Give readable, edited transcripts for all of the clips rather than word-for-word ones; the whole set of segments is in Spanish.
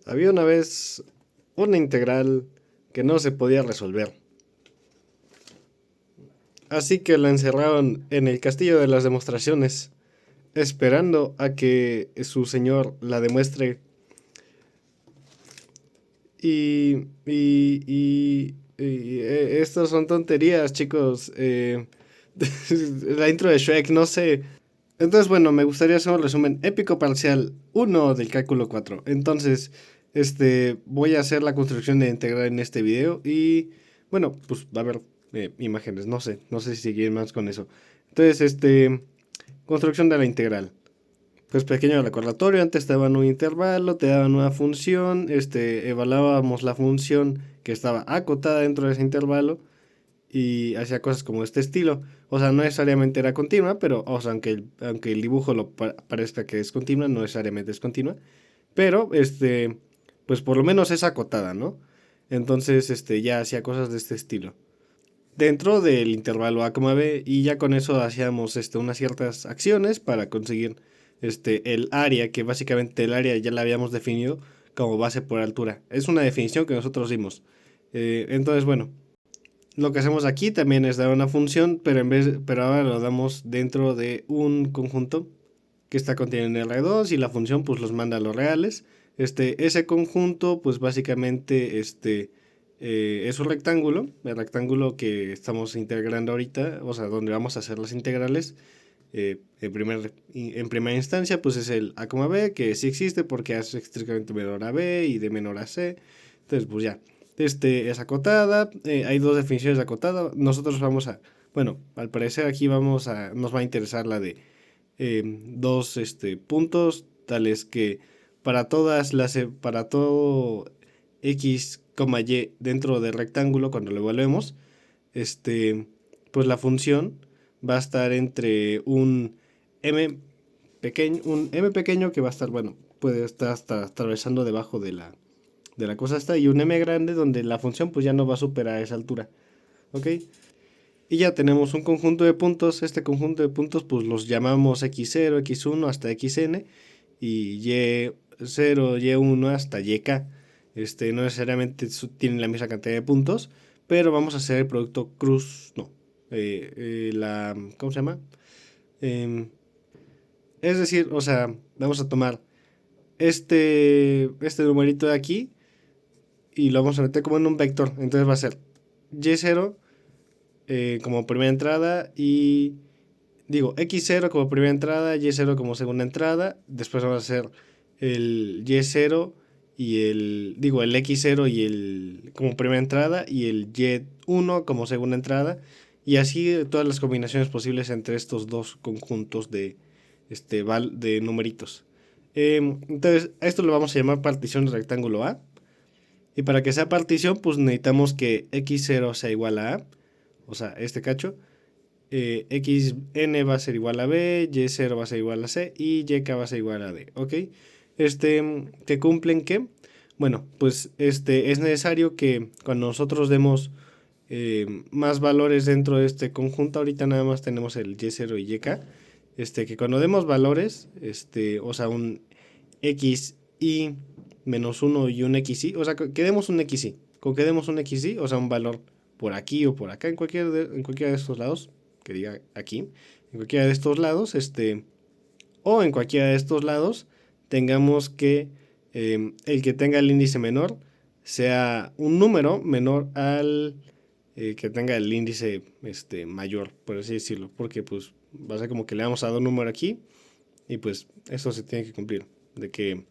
Había una vez una integral que no se podía resolver. Así que la encerraron en el castillo de las demostraciones, esperando a que su señor la demuestre. Estas son tonterías, chicos. La intro de Shrek, no sé. Entonces, bueno, me gustaría hacer un resumen épico parcial uno del cálculo 4. Entonces, voy a hacer la construcción de integral en este video y, bueno, pues va a haber imágenes, no sé si seguir más con eso. Entonces, construcción de la integral. Pues pequeño recordatorio, antes te daban un intervalo, te daban una función, evaluábamos la función que estaba acotada dentro de ese intervalo y hacía cosas como este estilo. O sea, no necesariamente era continua, pero, o sea, aunque el dibujo parezca que es continua, no necesariamente es continua. Pero, pues por lo menos es acotada, ¿no? Entonces, ya hacía cosas de este estilo. Dentro del intervalo A, B, y ya con eso hacíamos, unas ciertas acciones para conseguir, el área, que básicamente el área ya la habíamos definido como base por altura. Es una definición que nosotros dimos. Entonces, bueno, lo que hacemos aquí también es dar una función, pero ahora lo damos dentro de un conjunto que está contenido en R2 y la función pues los manda a los reales. Ese conjunto pues básicamente es un rectángulo, el rectángulo que estamos integrando ahorita, o sea, donde vamos a hacer las integrales. En primera instancia pues es el A, B, que sí existe porque es estrictamente menor a B y de menor a C. Entonces pues ya, es acotada, hay dos definiciones de acotada. Nosotros vamos a, bueno, al parecer aquí nos va a interesar la de dos puntos, tales que para todo x, y dentro del rectángulo, cuando lo evaluemos, este, pues la función va a estar entre un m pequeño que va a estar, bueno, puede estar hasta atravesando debajo de la cosa esta, y un m grande donde la función pues ya no va a superar esa altura, ¿ok? Y ya tenemos un conjunto de puntos. Este conjunto de puntos pues los llamamos x0, x1 hasta xn y y0, y1 hasta yk. No necesariamente tienen la misma cantidad de puntos, pero vamos a hacer el producto cruz, no, ¿cómo se llama? Em, es decir, o sea, vamos a tomar este numerito de aquí y lo vamos a meter como en un vector. Entonces va a ser y0 como primera entrada y digo, x0 como primera entrada, y0 como segunda entrada. Después vamos a hacer el y0 el x0 y el como primera entrada y el y1 como segunda entrada. Y así todas las combinaciones posibles entre estos dos conjuntos de numeritos. Entonces, a esto lo vamos a llamar partición de rectángulo A. Y para que sea partición, pues necesitamos que x0 sea igual a A. O sea, este cacho xn va a ser igual a b, y0 va a ser igual a c y yk va a ser igual a d, ¿ok? ¿Que cumplen qué? Bueno, pues es necesario que cuando nosotros demos más valores dentro de este conjunto, ahorita nada más tenemos el y0 y yk, que cuando demos valores, o sea, un xy menos 1 y un xy, o sea, que demos un xy, con que demos un xy, o sea, un valor por aquí o por acá, en cualquiera de estos lados, que diga aquí, en cualquiera de estos lados, o en cualquiera de estos lados, tengamos que el que tenga el índice menor sea un número menor al que tenga el índice mayor, por así decirlo, porque pues va a ser como que le vamos a dar un número aquí y pues eso se tiene que cumplir, de que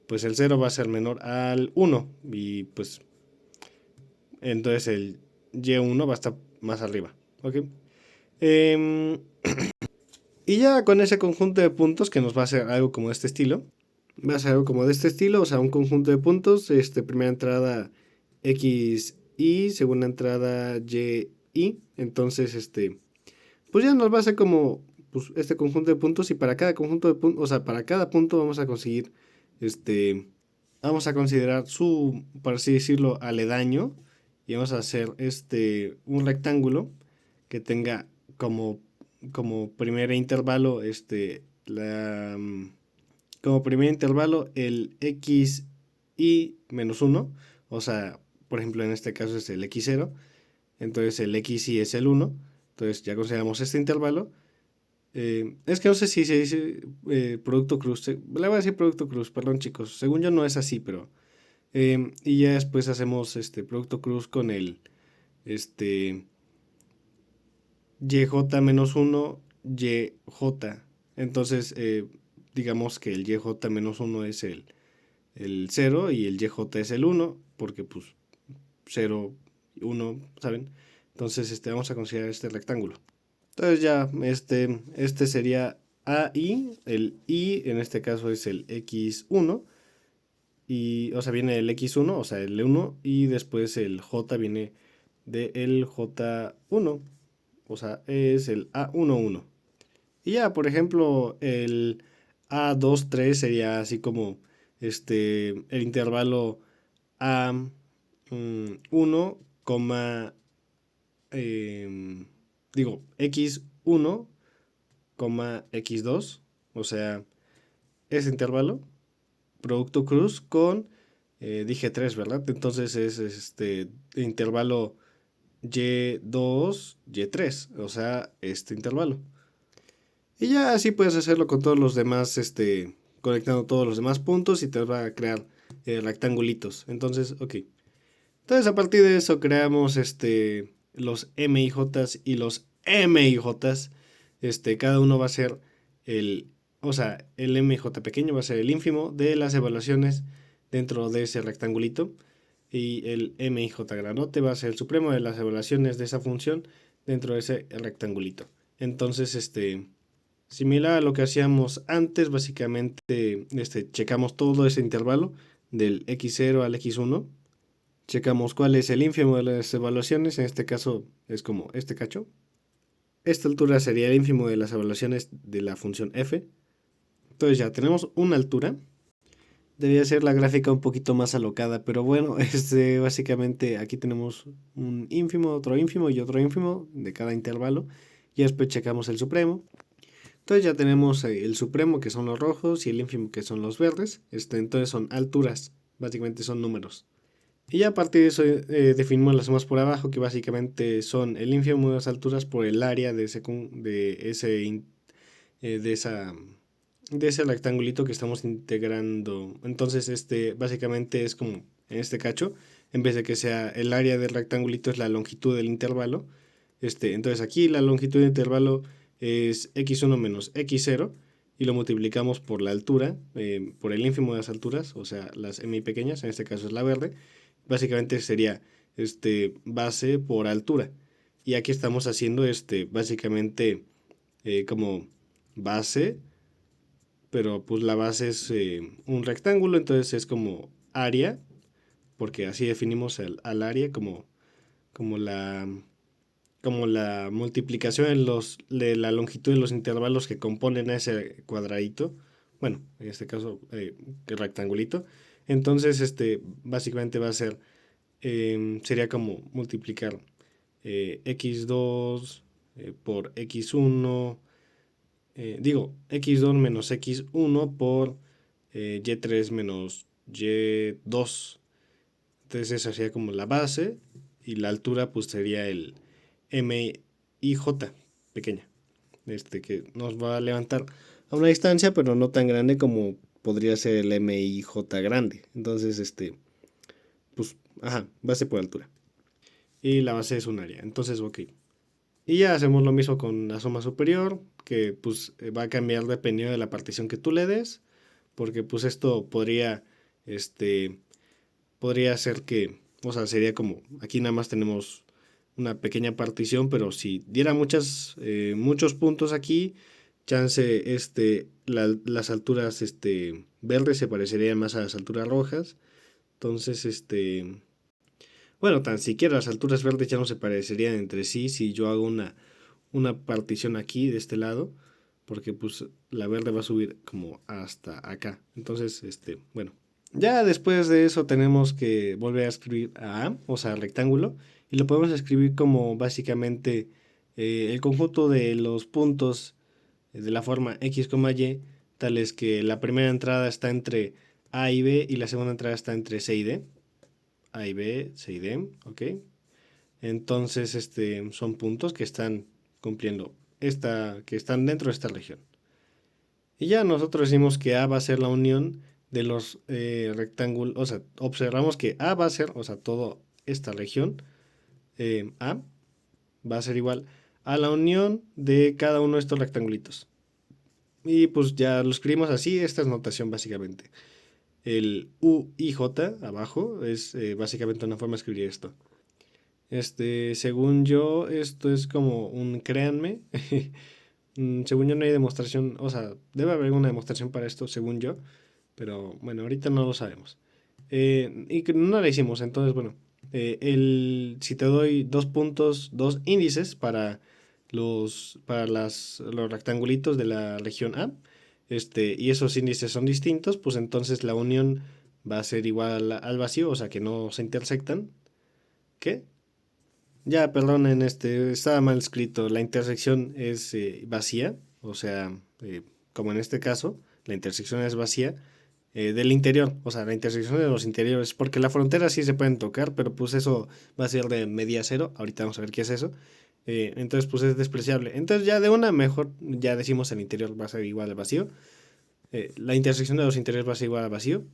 pues el cero va a ser menor al uno y pues entonces el y1 va a estar más arriba, ¿ok? Eh, y ya con ese conjunto de puntos que nos va a hacer algo como de este estilo, va a ser algo como de este estilo, o sea, un conjunto de puntos, primera entrada x y segunda entrada y, entonces pues ya nos va a hacer como pues, este conjunto de puntos y para cada conjunto de puntos, o sea, para cada punto vamos a conseguir vamos a considerar su, por así decirlo, aledaño y vamos a hacer un rectángulo que tenga como primer intervalo como primer intervalo el x y menos 1. O sea, por ejemplo, en este caso es el x0. Entonces el xy es el 1. Entonces ya consideramos este intervalo. Es que no sé si se dice producto cruz. Le voy a decir producto cruz, perdón chicos. Según yo no es así, pero... y ya después hacemos este producto cruz con el este yj menos 1 yj. Entonces, digamos que el yj menos 1 es el 0 y el yj es el 1, porque pues 0, 1, ¿saben? Entonces, vamos a considerar este rectángulo. Entonces ya, este sería AI, el I en este caso es el X1, y, o sea, viene el X1, o sea, el 1, y después el J viene del J1, o sea, es el A11. Y ya, por ejemplo, el A23 sería así como el intervalo A1, em, digo, X1, X2, o sea, ese intervalo, producto cruz con, dije 3, ¿verdad? Entonces es intervalo Y2, Y3, o sea, este intervalo. Y ya así puedes hacerlo con todos los demás, conectando todos los demás puntos y te va a crear rectangulitos. Entonces, ok. Entonces a partir de eso creamos los MIJs y los MIJs. Cada uno va a ser el, o sea, el MJ pequeño va a ser el ínfimo de las evaluaciones dentro de ese rectangulito. Y el MIJ grandote va a ser el supremo de las evaluaciones de esa función dentro de ese rectangulito. Entonces, similar a lo que hacíamos antes, básicamente checamos todo ese intervalo del x0 al x1. Checamos cuál es el ínfimo de las evaluaciones, en este caso es como este cacho. Esta altura sería el ínfimo de las evaluaciones de la función f. Entonces ya tenemos una altura. Debería ser la gráfica un poquito más alocada, pero bueno, básicamente aquí tenemos un ínfimo, otro ínfimo y otro ínfimo de cada intervalo. Y después checamos el supremo. Entonces ya tenemos el supremo que son los rojos y el ínfimo que son los verdes. Entonces son alturas, básicamente son números. Y ya a partir de eso definimos las sumas por abajo, que básicamente son el ínfimo de las alturas por el área de ese rectangulito que estamos integrando. Entonces básicamente es como en este cacho, en vez de que sea el área del rectangulito es la longitud del intervalo. Entonces aquí la longitud del intervalo es x1 menos x0 y lo multiplicamos por la altura, por el ínfimo de las alturas, o sea, las mi pequeñas, en este caso es la verde. Básicamente sería base por altura. Y aquí estamos haciendo básicamente como base, pero pues la base es un rectángulo, entonces es como área, porque así definimos al área como la como la multiplicación de la longitud de los intervalos que componen ese cuadradito, bueno, en este caso, el rectangulito. Entonces, básicamente va a ser, sería como multiplicar x2 por x1, digo, x2 menos x1 por y3 menos y2. Entonces esa sería como la base y la altura pues sería el MIJ pequeña, que nos va a levantar a una distancia, pero no tan grande como podría ser el MIJ grande. Entonces, pues, ajá, base por altura. Y la base es un área. Entonces, ok. Y ya hacemos lo mismo con la suma superior, que pues va a cambiar dependiendo de la partición que tú le des, porque pues esto este, podría ser que, o sea, sería como, aquí nada más tenemos una pequeña partición, pero si diera muchos puntos aquí, chance, las alturas, verdes se parecerían más a las alturas rojas. Entonces, bueno, tan siquiera las alturas verdes ya no se parecerían entre sí si yo hago una partición aquí de este lado, porque pues la verde va a subir como hasta acá. Entonces, bueno, ya después de eso tenemos que volver a escribir a A, o sea, rectángulo, y lo podemos escribir como básicamente el conjunto de los puntos de la forma x, y, tales que la primera entrada está entre A y B y la segunda entrada está entre C y D. A y B, C y D, ok. Entonces, son puntos que están cumpliendo que están dentro de esta región. Y ya nosotros decimos que A va a ser la unión de los rectángulos, o sea, observamos que A va a ser, o sea, toda esta región, A va a ser igual a la unión de cada uno de estos rectangulitos. Y pues ya lo escribimos así, esta es notación básicamente. El U y J abajo es básicamente una forma de escribir esto. Según yo, esto es como un créanme. Según yo no hay demostración, o sea, debe haber una demostración para esto, según yo, pero bueno, ahorita no lo sabemos. Y que no la hicimos, entonces bueno, si te doy dos puntos, dos índices para los rectangulitos de la región A, y esos índices son distintos, pues entonces la unión va a ser igual al vacío, o sea que no se intersectan. ¿Qué? Ya, perdonen, estaba mal escrito. La intersección es vacía, o sea, como en este caso, la intersección es vacía del interior, o sea, la intersección de los interiores, porque la frontera sí se pueden tocar, pero pues eso va a ser de media cero. Ahorita vamos a ver qué es eso. Entonces, pues es despreciable. Entonces, ya de una mejor, ya decimos el interior va a ser igual al vacío. La intersección de los interiores va a ser igual al vacío.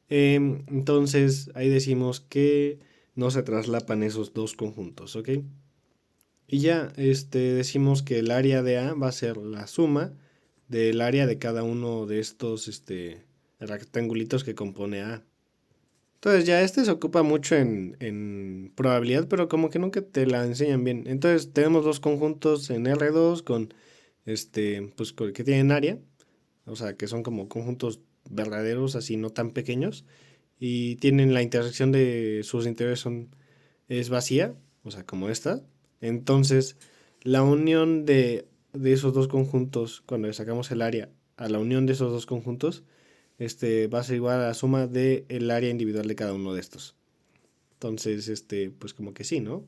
Entonces, ahí decimos que no se traslapan esos dos conjuntos, ¿ok? Y ya decimos que el área de A va a ser la suma del área de cada uno de estos rectangulitos que compone A. Entonces ya se ocupa mucho en probabilidad, pero como que nunca te la enseñan bien. Entonces tenemos dos conjuntos en R2 con pues que tienen área, o sea que son como conjuntos verdaderos, así no tan pequeños, y tienen la intersección de sus interiores es vacía, o sea, como esta. Entonces, la unión de esos dos conjuntos, cuando le sacamos el área a la unión de esos dos conjuntos, va a ser igual a la suma del área individual de cada uno de estos. Entonces, pues como que sí, ¿no?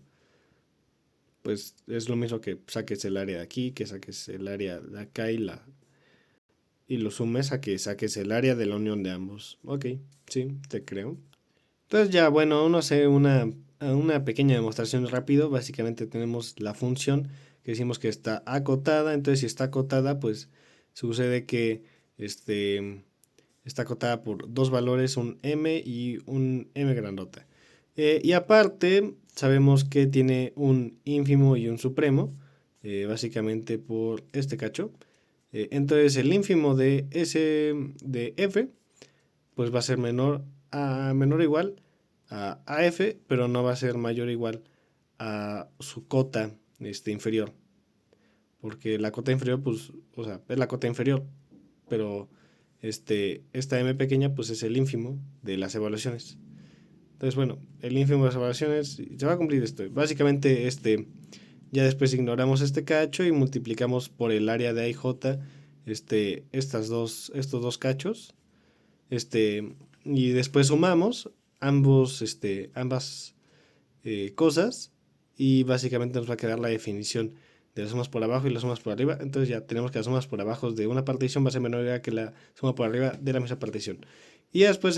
Pues es lo mismo que saques el área de aquí, que saques el área de acá y lo sumes a que saques el área de la unión de ambos. Ok, sí, te creo. Entonces ya, bueno, uno hace una pequeña demostración rápido. Básicamente tenemos la función que decimos que está acotada. Entonces si está acotada, pues sucede que este, está acotada por dos valores, un m y un m grandota. Y aparte, sabemos que tiene un ínfimo y un supremo, básicamente por este cacho. Entonces el ínfimo de S de f, pues va a ser menor o igual a AF, pero no va a ser mayor o igual a su cota inferior. Porque la cota inferior, pues, o sea, es la cota inferior, pero esta m pequeña, pues es el ínfimo de las evaluaciones. Entonces, bueno, el ínfimo de las evaluaciones se va a cumplir esto. Básicamente, ya después ignoramos este cacho y multiplicamos por el área de A y J, estos dos cachos, y después sumamos ambas cosas y básicamente nos va a quedar la definición de las sumas por abajo y las sumas por arriba. Entonces ya tenemos que las sumas por abajo de una partición va a ser menor que la suma por arriba de la misma partición. Y ya después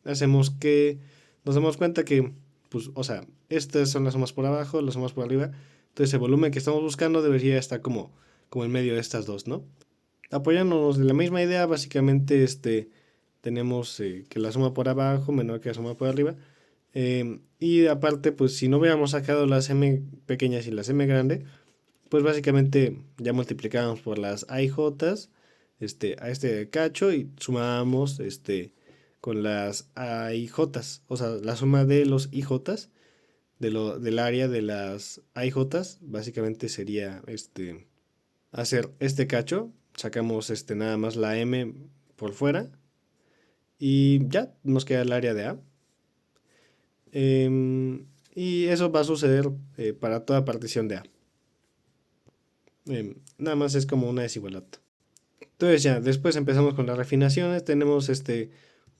hacemos que nos damos cuenta que, pues, o sea, estas son las sumas por abajo, las sumas por arriba. Entonces el volumen que estamos buscando debería estar como en medio de estas dos, ¿no? Apoyándonos de la misma idea, básicamente tenemos que la suma por abajo menor que la suma por arriba. Y aparte, pues si no hubiéramos sacado las m pequeñas y las m grandes, pues básicamente ya multiplicábamos por las a y j a este cacho y sumábamos con las a y j, o sea, la suma de los i j del área de las a y j básicamente sería hacer este cacho, sacamos nada más la m por fuera y ya nos queda el área de A. Y eso va a suceder para toda partición de A. Nada más es como una desigualdad. Entonces ya, después empezamos con las refinaciones. Tenemos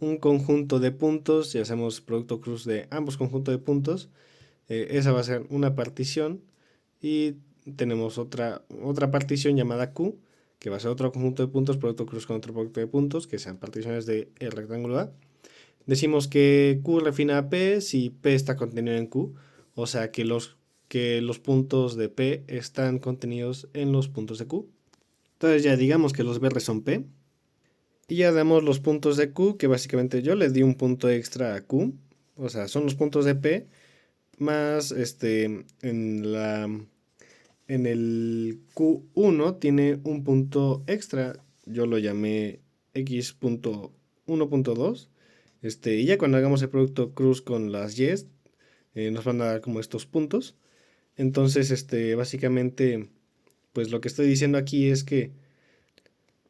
un conjunto de puntos y hacemos producto cruz de ambos conjuntos de puntos. Esa va a ser una partición y tenemos otra partición llamada Q que va a ser otro conjunto de puntos, producto cruz con otro producto de puntos, que sean particiones del rectángulo A. Decimos que Q refina a P si P está contenido en Q, o sea que los puntos de P están contenidos en los puntos de Q. Entonces ya digamos que los verdes son P. Y ya damos los puntos de Q, que básicamente yo le di un punto extra a Q. O sea, son los puntos de P más en el Q1 tiene un punto extra. Yo lo llamé x.1.2. Y ya cuando hagamos el producto cruz con las Y's, nos van a dar como estos puntos. Entonces, básicamente, pues lo que estoy diciendo aquí es que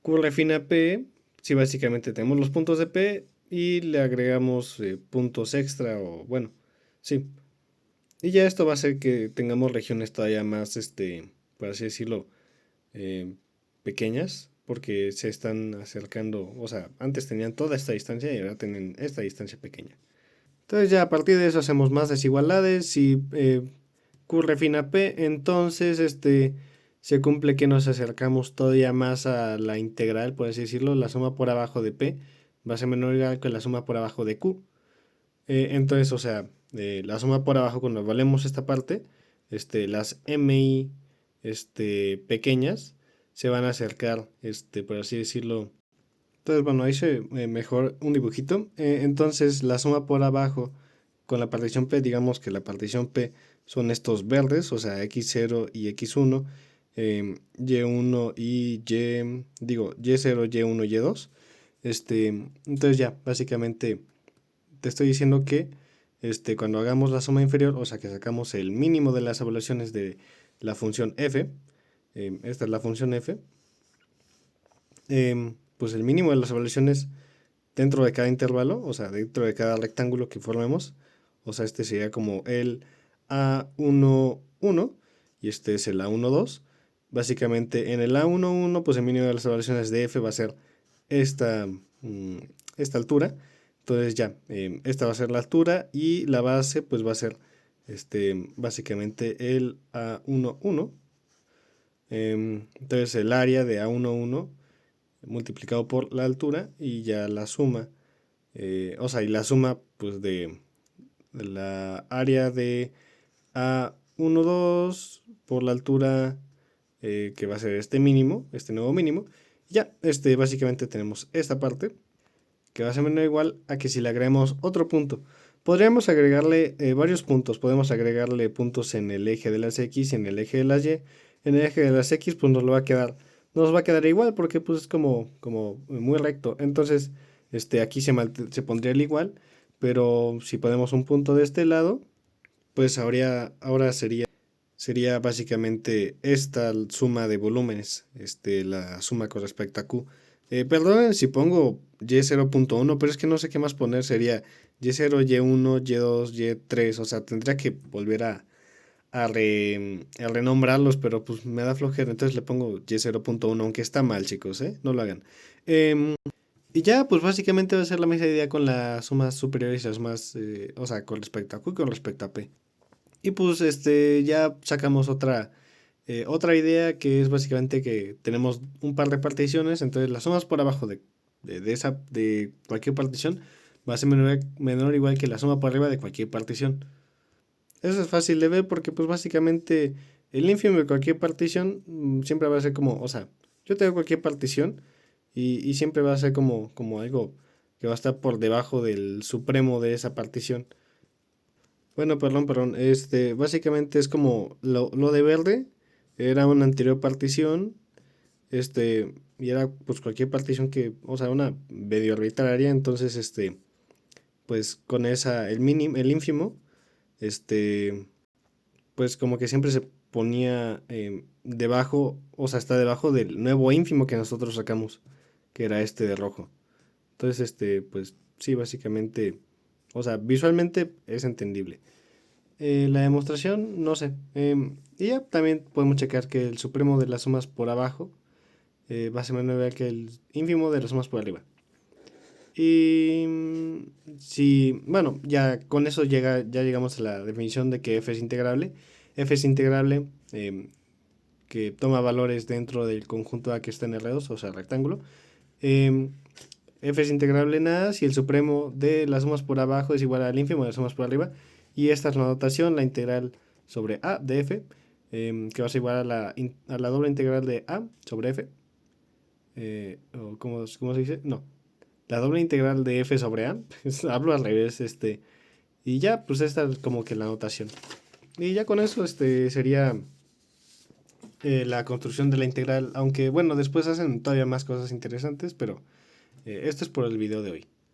Q refina P, si básicamente tenemos los puntos de P y le agregamos puntos extra o bueno, sí. Y ya esto va a hacer que tengamos regiones todavía más, por así decirlo, eh, pequeñas, porque se están acercando, o sea, antes tenían toda esta distancia y ahora tienen esta distancia pequeña. Entonces ya a partir de eso hacemos más desigualdades. Si Q refina P, entonces se cumple que nos acercamos todavía más a la integral, por así decirlo. La suma por abajo de P va a ser menor o igual que la suma por abajo de Q. Entonces, o sea, la suma por abajo, cuando valemos esta parte, las MI pequeñas se van a acercar, por así decirlo. Entonces, bueno, hice mejor un dibujito. Entonces, la suma por abajo con la partición P, digamos que la partición P son estos verdes, o sea, x0 y x1, y1 y y0, y1, y2. Entonces ya, básicamente te estoy diciendo que cuando hagamos la suma inferior, o sea, que sacamos el mínimo de las evaluaciones de la función f, esta es la función f, pues el mínimo de las evaluaciones dentro de cada intervalo, o sea, dentro de cada rectángulo que formemos, o sea, este sería como el A11 y este es el A12. Básicamente en el A11, pues el mínimo de las evaluaciones de f va a ser esta, esta altura. Entonces ya, esta va a ser la altura y la base pues va a ser básicamente el A11. Entonces el área de A11 multiplicado por la altura y ya la suma, o sea, y la suma pues de la área de A12 por la altura que va a ser este mínimo, este nuevo mínimo. Ya, básicamente tenemos esta parte que va a ser menor o igual a que si le agregamos otro punto. Podríamos agregarle varios puntos. Podemos agregarle puntos en el eje de las X y en el eje de las Y. En el eje de las X pues nos va a quedar igual porque pues es como muy recto. Entonces aquí se pondría el igual. Pero si ponemos un punto de este lado, pues ahora sería básicamente esta suma de volúmenes, la suma con respecto a Q. Perdonen si pongo Y0.1, pero es que no sé qué más poner, sería Y0, Y1, Y2, Y3, o sea, tendría que volver a renombrarlos, pero pues me da flojera, entonces le pongo Y0.1, aunque está mal, chicos, ¿eh? No lo hagan. Y ya, pues básicamente va a ser la misma idea con las sumas superiores y las más, o sea, con respecto a Q y con respecto a P. Y pues ya sacamos otra idea que es básicamente que tenemos un par de particiones, entonces las sumas por abajo de cualquier partición va a ser menor o igual que la suma por arriba de cualquier partición. Eso es fácil de ver porque pues básicamente el ínfimo de cualquier partición siempre va a ser como, o sea, yo tengo cualquier partición y siempre va a ser como algo que va a estar por debajo del supremo de esa partición. Bueno, perdón. Básicamente es como lo de verde era una anterior partición, y era pues cualquier partición que, o sea, una medio arbitraria, entonces, pues con el mínimo, el ínfimo, este, pues como que siempre se ponía debajo, o sea, está debajo del nuevo ínfimo que nosotros sacamos, que era este de rojo. Entonces, pues sí, básicamente, o sea, visualmente es entendible. La demostración, no sé. Y ya también podemos checar que el supremo de las sumas por abajo va a ser menor o igual que el ínfimo de las sumas por arriba. Y si, bueno, ya con eso ya llegamos a la definición de que f es integrable. F es integrable que toma valores dentro del conjunto A que está en R2, o sea, rectángulo. F es integrable en A si el supremo de las sumas por abajo es igual al ínfimo de las sumas por arriba. Y esta es la notación, la integral sobre A de F, que va a ser igual a la doble integral de A sobre F. O ¿cómo se dice? No, la doble integral de F sobre A. Hablo al revés, y ya, pues esta es como que la notación. Y ya con eso, sería la construcción de la integral. Aunque, bueno, después hacen todavía más cosas interesantes, pero esto es por el video de hoy.